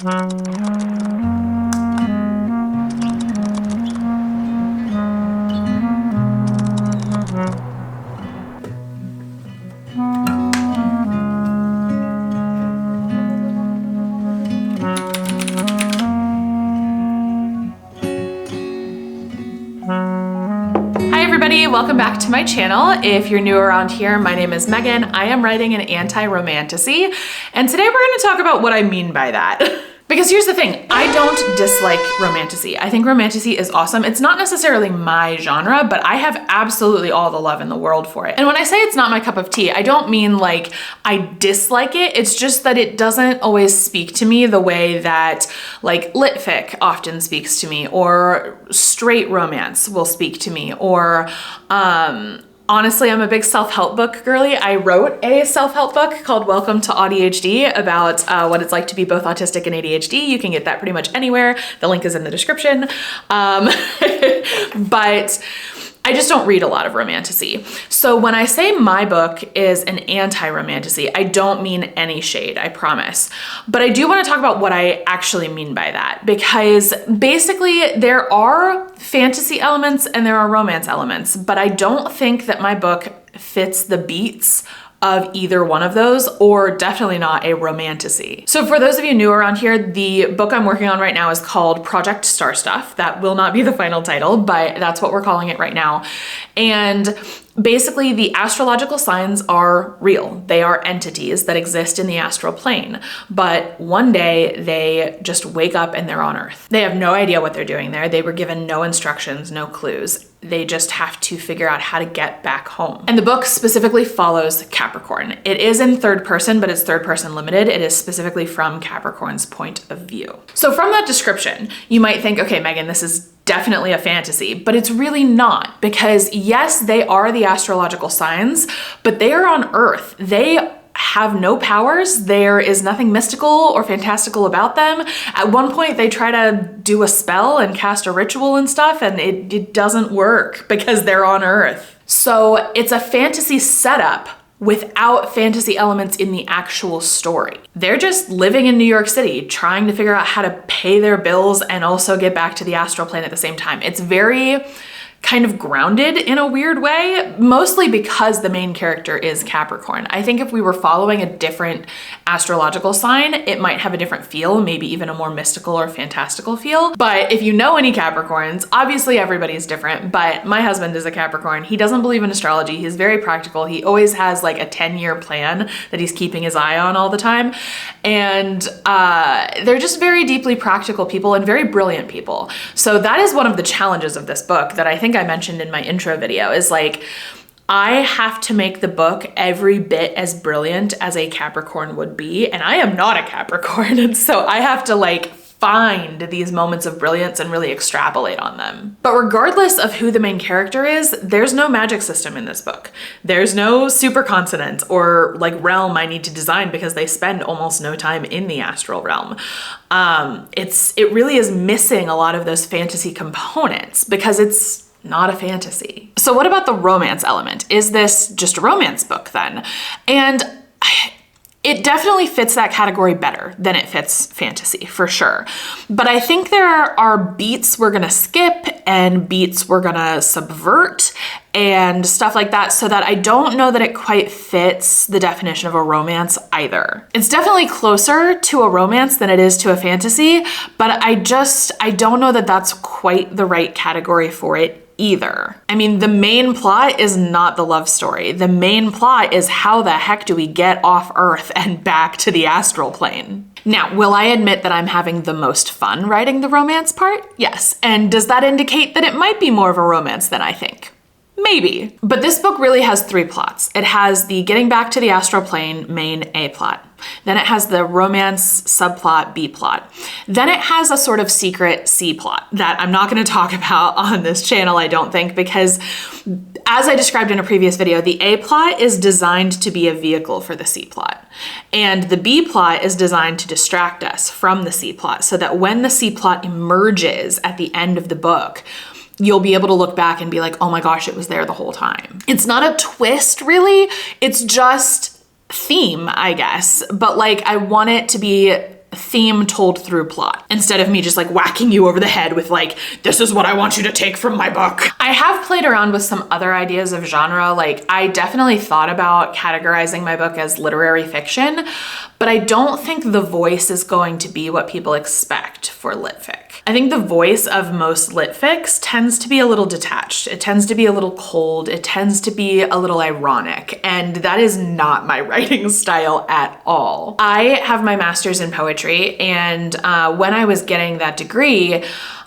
Welcome back to my channel. If you're new around here, my name is Megan. I am writing an anti-romantasy, and today we're going to talk about what I mean by that. Because here's the thing, I don't dislike romantasy. I think romantasy is awesome. It's not necessarily my genre, but I have absolutely all the love in the world for it. And when I say it's not my cup of tea, I don't mean like I dislike it. It's just that it doesn't always speak to me the way that like lit fic often speaks to me, or straight romance will speak to me, or honestly, I'm a big self-help book girly. I wrote a self-help book called Welcome to ADHD about what it's like to be both autistic and ADHD. You can get that pretty much anywhere. The link is in the description. But I just don't read a lot of romantasy. So when I say my book is an anti-romantasy, I don't mean any shade, I promise. But I do want to talk about what I actually mean by that, because basically there are fantasy elements and there are romance elements, but I don't think that my book fits the beats of either one of those, or definitely not a romantasy. So for those of you new around here, the book I'm working on right now is called Project Star Stuff. That will not be the final title, but that's what we're calling it right now. And basically the astrological signs are real. They are entities that exist in the astral plane, but one day they just wake up and they're on Earth. They have no idea what they're doing there. They were given no instructions, no clues. They just have to figure out how to get back home. And the book specifically follows Capricorn. It is in third person, but it's third person limited. It is specifically from Capricorn's point of view. So from that description, you might think, okay, Megan, this is definitely a fantasy, but it's really not, because yes, they are the astrological signs, but they are on Earth. They have no powers. There is nothing mystical or fantastical about them. At one point, they try to do a spell and cast a ritual and stuff, and it doesn't work because they're on Earth. So it's a fantasy setup without fantasy elements in the actual story. They're just living in New York City, trying to figure out how to pay their bills and also get back to the astral plane at the same time. It's very kind of grounded in a weird way, mostly because the main character is Capricorn. I think if we were following a different astrological sign, it might have a different feel, maybe even a more mystical or fantastical feel. But if you know any Capricorns, obviously everybody's different, but my husband is a Capricorn. He doesn't believe in astrology. He's very practical. He always has like a 10-year plan that he's keeping his eye on all the time. And they're just very deeply practical people and very brilliant people. So that is one of the challenges of this book that I think I mentioned in my intro video, is like, I have to make the book every bit as brilliant as a Capricorn would be, and I am not a Capricorn, and so I have to like find these moments of brilliance and really extrapolate on them. But regardless of who the main character is, there's no magic system in this book. There's no super consonant or like realm I need to design, because they spend almost no time in the astral realm. It really is missing a lot of those fantasy components because it's not a fantasy. So what about the romance element? Is this just a romance book then? And it definitely fits that category better than it fits fantasy, for sure. But I think there are beats we're gonna skip and beats we're gonna subvert and stuff like that, so that I don't know that it quite fits the definition of a romance either. It's definitely closer to a romance than it is to a fantasy, but I don't know that that's quite the right category for it either. I mean, the main plot is not the love story. The main plot is how the heck do we get off Earth and back to the astral plane? Now, will I admit that I'm having the most fun writing the romance part? Yes. And does that indicate that it might be more of a romance than I think? Maybe. But this book really has three plots. It has the getting back to the astral plane main A plot. Then it has the romance subplot B plot. Then it has a sort of secret C plot that I'm not going to talk about on this channel, I don't think, because as I described in a previous video, the A plot is designed to be a vehicle for the C plot. And the B plot is designed to distract us from the C plot, so that when the C plot emerges at the end of the book, you'll be able to look back and be like, oh my gosh, it was there the whole time. It's not a twist, really. It's just theme, I guess. But like, I want it to be theme told through plot, instead of me just like whacking you over the head with like, this is what I want you to take from my book. I have played around with some other ideas of genre. Like I definitely thought about categorizing my book as literary fiction, but I don't think the voice is going to be what people expect for lit fic. I think the voice of most lit fics tends to be a little detached. It tends to be a little cold. It tends to be a little ironic, and that is not my writing style at all. I have my master's in poetry, and when I was getting that degree,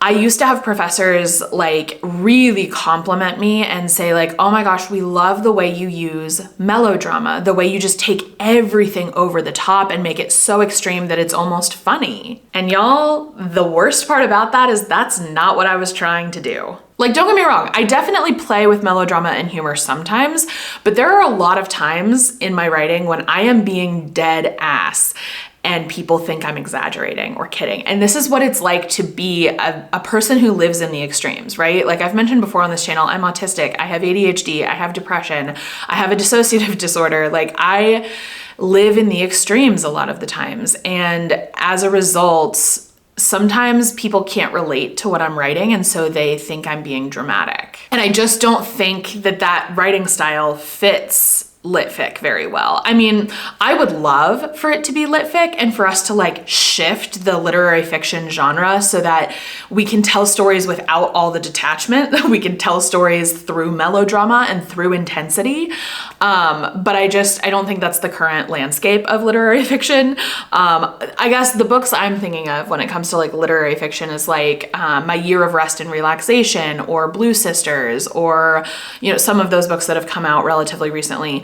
I used to have professors like really compliment me and say like, oh my gosh, we love the way you use melodrama, the way you just take everything over the top and make it so extreme that it's almost funny. And y'all, the worst part about that is that's not what I was trying to do. Like, don't get me wrong, I definitely play with melodrama and humor sometimes, but there are a lot of times in my writing when I am being dead ass and people think I'm exaggerating or kidding. And this is what it's like to be a person who lives in the extremes, right? Like I've mentioned before on this channel, I'm autistic, I have ADHD, I have depression, I have a dissociative disorder. Like I live in the extremes a lot of the times. And as a result, sometimes people can't relate to what I'm writing, and so they think I'm being dramatic. And I just don't think that that writing style fits lit fic very well. I mean, I would love for it to be lit fic and for us to like shift the literary fiction genre so that we can tell stories without all the detachment. We can tell stories through melodrama and through intensity. But I don't think that's the current landscape of literary fiction. I guess the books I'm thinking of when it comes to like literary fiction is like My Year of Rest and Relaxation or Blue Sisters, or, you know, some of those books that have come out relatively recently.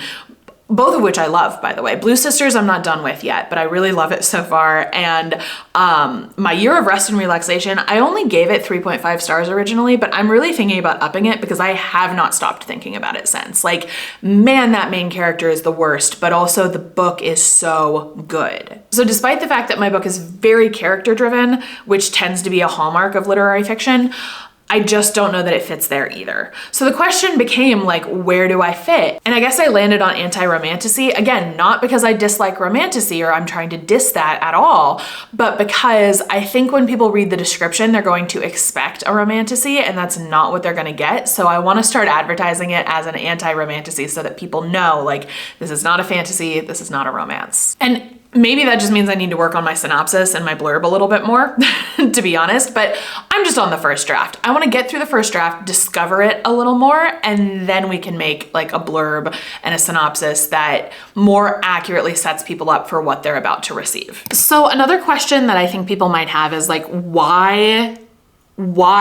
Both of which I love, by the way. Blue Sisters I'm not done with yet, but I really love it so far. And My Year of Rest and Relaxation, I only gave it 3.5 stars originally, but I'm really thinking about upping it because I have not stopped thinking about it since. Like, man, that main character is the worst, but also the book is so good. So despite the fact that my book is very character driven, which tends to be a hallmark of literary fiction, I just don't know that it fits there either. So the question became like, where do I fit? And I guess I landed on anti-romantasy. Again, not because I dislike romantasy or I'm trying to diss that at all, but because I think when people read the description, they're going to expect a romantasy, and that's not what they're gonna get. So I wanna start advertising it as an anti-romantasy so that people know like, this is not a fantasy, this is not a romance. And maybe that just means I need to work on my synopsis and my blurb a little bit more, to be honest, but I'm just on the first draft. I wanna get through the first draft, discover it a little more, and then we can make like a blurb and a synopsis that more accurately sets people up for what they're about to receive. So another question that I think people might have is like, why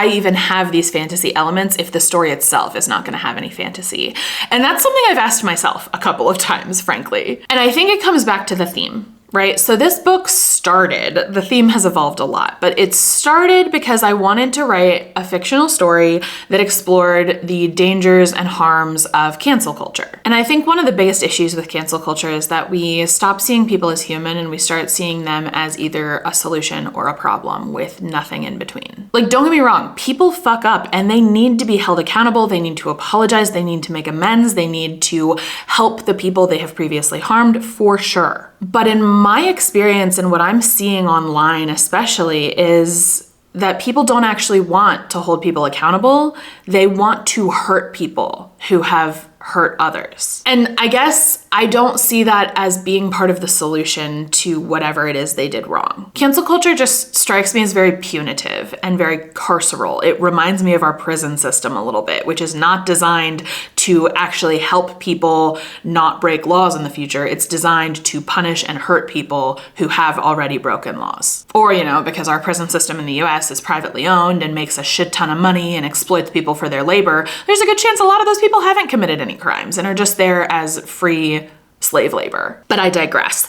even have these fantasy elements if the story itself is not gonna have any fantasy? And that's something I've asked myself a couple of times, frankly. And I think it comes back to the theme. Right? So this book started, the theme has evolved a lot, but it started because I wanted to write a fictional story that explored the dangers and harms of cancel culture. And I think one of the biggest issues with cancel culture is that we stop seeing people as human and we start seeing them as either a solution or a problem with nothing in between. Like, don't get me wrong, people fuck up and they need to be held accountable, they need to apologize, they need to make amends, they need to help the people they have previously harmed, for sure. But in my experience and what I'm seeing online especially is that people don't actually want to hold people accountable. They want to hurt people who have hurt others. And I guess I don't see that as being part of the solution to whatever it is they did wrong. Cancel culture just strikes me as very punitive and very carceral. It reminds me of our prison system a little bit, which is not designed to actually help people not break laws in the future. It's designed to punish and hurt people who have already broken laws. Or, you know, because our prison system in the US is privately owned and makes a shit ton of money and exploits people for their labor, there's a good chance a lot of those people haven't committed any crimes and are just there as free slave labor. But I digress.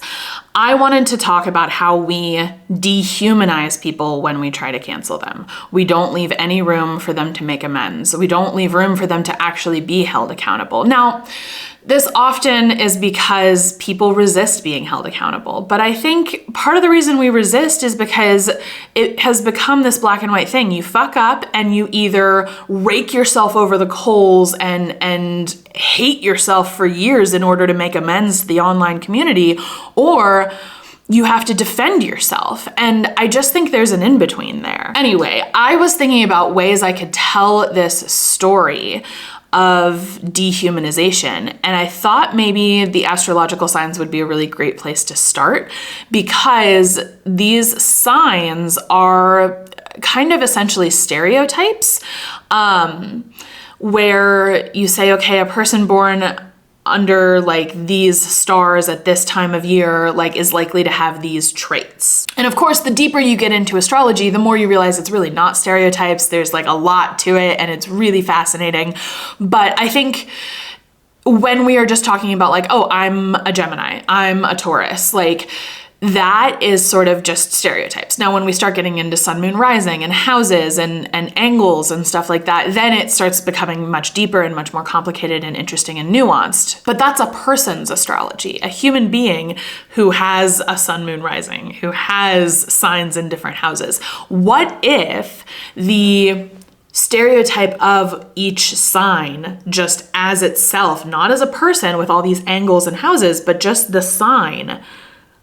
I wanted to talk about how we dehumanize people when we try to cancel them. We don't leave any room for them to make amends. We don't leave room for them to actually be held accountable. Now, this often is because people resist being held accountable. But I think part of the reason we resist is because it has become this black and white thing. You fuck up and you either rake yourself over the coals and hate yourself for years in order to make amends to the online community, or you have to defend yourself. And I just think there's an in-between there. Anyway, I was thinking about ways I could tell this story of dehumanization. And I thought maybe the astrological signs would be a really great place to start, because these signs are kind of essentially stereotypes, where you say, okay, a person born under like these stars at this time of year, like is likely to have these traits. And of course, the deeper you get into astrology, the more you realize it's really not stereotypes. There's like a lot to it and it's really fascinating. But I think when we are just talking about like, oh, I'm a Gemini, I'm a Taurus, like that is sort of just stereotypes. Now, when we start getting into sun, moon, rising and houses and angles and stuff like that, then it starts becoming much deeper and much more complicated and interesting and nuanced. But that's a person's astrology, a human being who has a sun, moon, rising, who has signs in different houses. What if the stereotype of each sign just as itself, not as a person with all these angles and houses, but just the sign,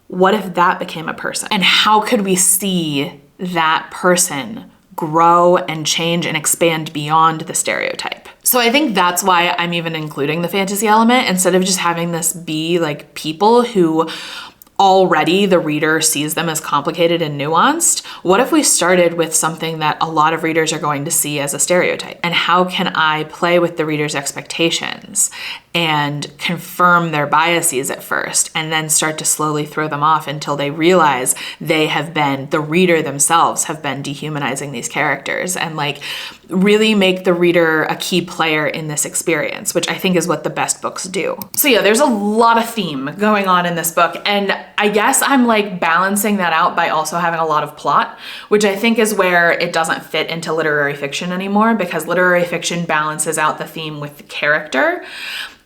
what if that became a person? And how could we see that person grow and change and expand beyond the stereotype? So I think that's why I'm even including the fantasy element instead of just having this be like people who already the reader sees them as complicated and nuanced. What if we started with something that a lot of readers are going to see as a stereotype? And how can I play with the reader's expectations and confirm their biases at first, and then start to slowly throw them off until they realize they have been, the reader themselves have been dehumanizing these characters, and like really make the reader a key player in this experience, which I think is what the best books do. So yeah, there's a lot of theme going on in this book, and I guess I'm like balancing that out by also having a lot of plot, which I think is where it doesn't fit into literary fiction anymore, because literary fiction balances out the theme with the character.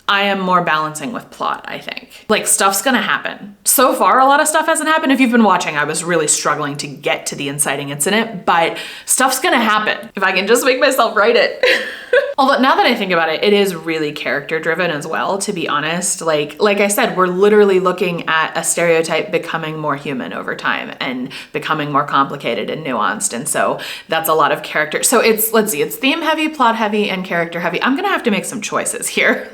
I am more balancing with plot, I think. Like, stuff's gonna happen. So far, a lot of stuff hasn't happened. If you've been watching, I was really struggling to get to the inciting incident, but stuff's gonna happen if I can just make myself write it. Although now that I think about it, it is really character driven as well, to be honest. Like I said, we're literally looking at a stereotype becoming more human over time and becoming more complicated and nuanced. And so that's a lot of character. So it's, let's see, it's theme heavy, plot heavy, and character heavy. I'm gonna have to make some choices here.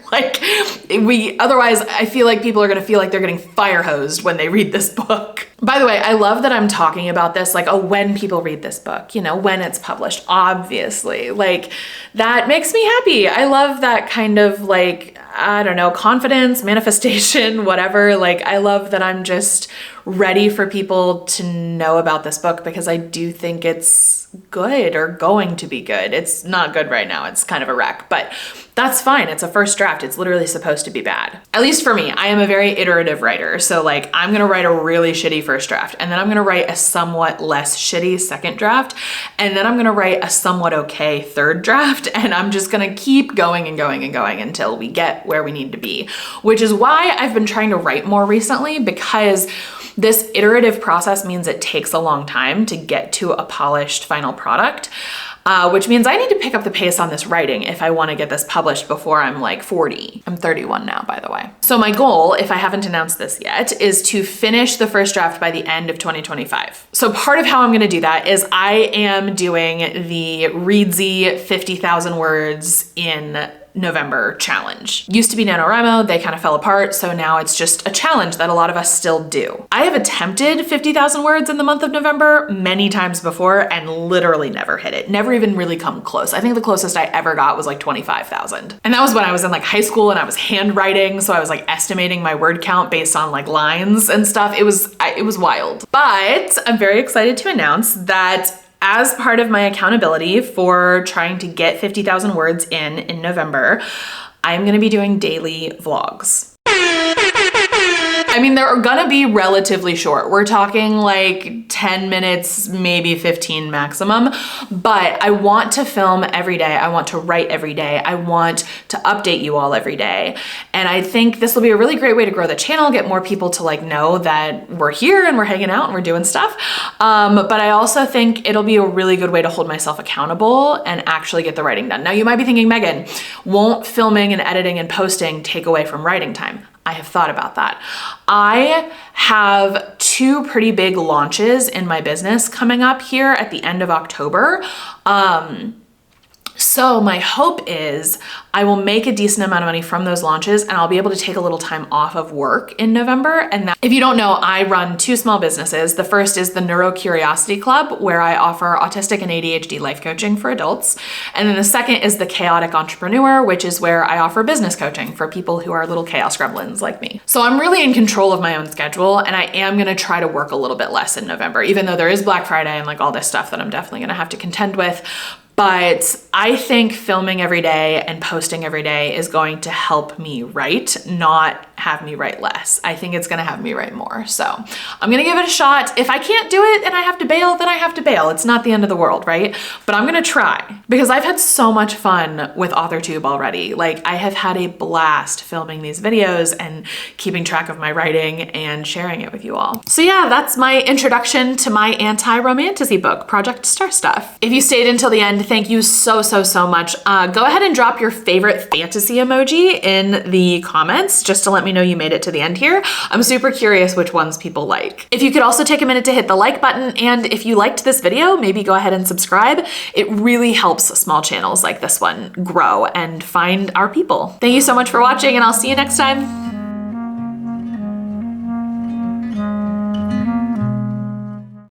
Otherwise I feel like people are gonna feel like they're getting fire hosed when they read this book. By the way, I love that I'm talking about this, like, oh, when people read this book, you know, when it's published, obviously, like, that makes me happy. I love that kind of like, I don't know, confidence, manifestation, whatever. Like, I love that I'm just ready for people to know about this book, because I do think it's good, or going to be good. It's not good right now. It's kind of a wreck, but that's fine. It's a first draft. It's literally supposed to be bad. At least for me, I am a very iterative writer. So like, I'm going to write a really shitty first draft, and then I'm going to write a somewhat less shitty second draft. And then I'm going to write a somewhat okay third draft. And I'm just going to keep going and going and going until we get where we need to be, which is why I've been trying to write more recently, because this iterative process means it takes a long time to get to a polished final product, which means I need to pick up the pace on this writing if I want to get this published before I'm like 40. I'm 31 now, by the way. So my goal, if I haven't announced this yet, is to finish the first draft by the end of 2025. So part of how I'm going to do that is I am doing the Readsy 50,000 words in November challenge. Used to be NaNoWriMo, they kind of fell apart, so now it's just a challenge that a lot of us still do. I have attempted 50,000 words in the month of November many times before and literally never hit it. Never even really come close. I think the closest I ever got was like 25,000. And that was when I was in like high school and I was handwriting, so I was like estimating my word count based on like lines and stuff. It was wild. But I'm very excited to announce that as part of my accountability for trying to get 50,000 words in November, I'm gonna be doing daily vlogs. I mean, they're gonna be relatively short. We're talking like 10 minutes, maybe 15 maximum, but I want to film every day. I want to write every day. I want to update you all every day. And I think this will be a really great way to grow the channel, get more people to like know that we're here and we're hanging out and we're doing stuff. But I also think it'll be a really good way to hold myself accountable and actually get the writing done. Now you might be thinking, Megan, won't filming and editing and posting take away from writing time? I have thought about that. I have 2 pretty big launches in my business coming up here at the end of October. So my hope is I will make a decent amount of money from those launches and I'll be able to take a little time off of work in November. And that, if you don't know, I run 2 small businesses. The first is the Neurocuriosity Club, where I offer autistic and ADHD life coaching for adults. And then the second is the Chaotic Entrepreneur, which is where I offer business coaching for people who are little chaos gremlins like me. So I'm really in control of my own schedule, and I am gonna try to work a little bit less in November, even though there is Black Friday and like all this stuff that I'm definitely gonna have to contend with. But I think filming every day and posting every day is going to help me write, not have me write less. I think it's gonna have me write more. So I'm gonna give it a shot. If I can't do it and I have to bail, then I have to bail. It's not the end of the world, right? But I'm gonna try, because I've had so much fun with AuthorTube already. Like, I have had a blast filming these videos and keeping track of my writing and sharing it with you all. So yeah, that's my introduction to my anti-romantasy book, Project Star Stuff. If you stayed until the end, thank you so much. Go ahead and drop your favorite fantasy emoji in the comments just to let me know you made it to the end here. I'm super curious which ones people like. If you could also take a minute to hit the like button, and if you liked this video, maybe go ahead and subscribe. It really helps small channels like this one grow and find our people. Thank you so much for watching, and I'll see you next time.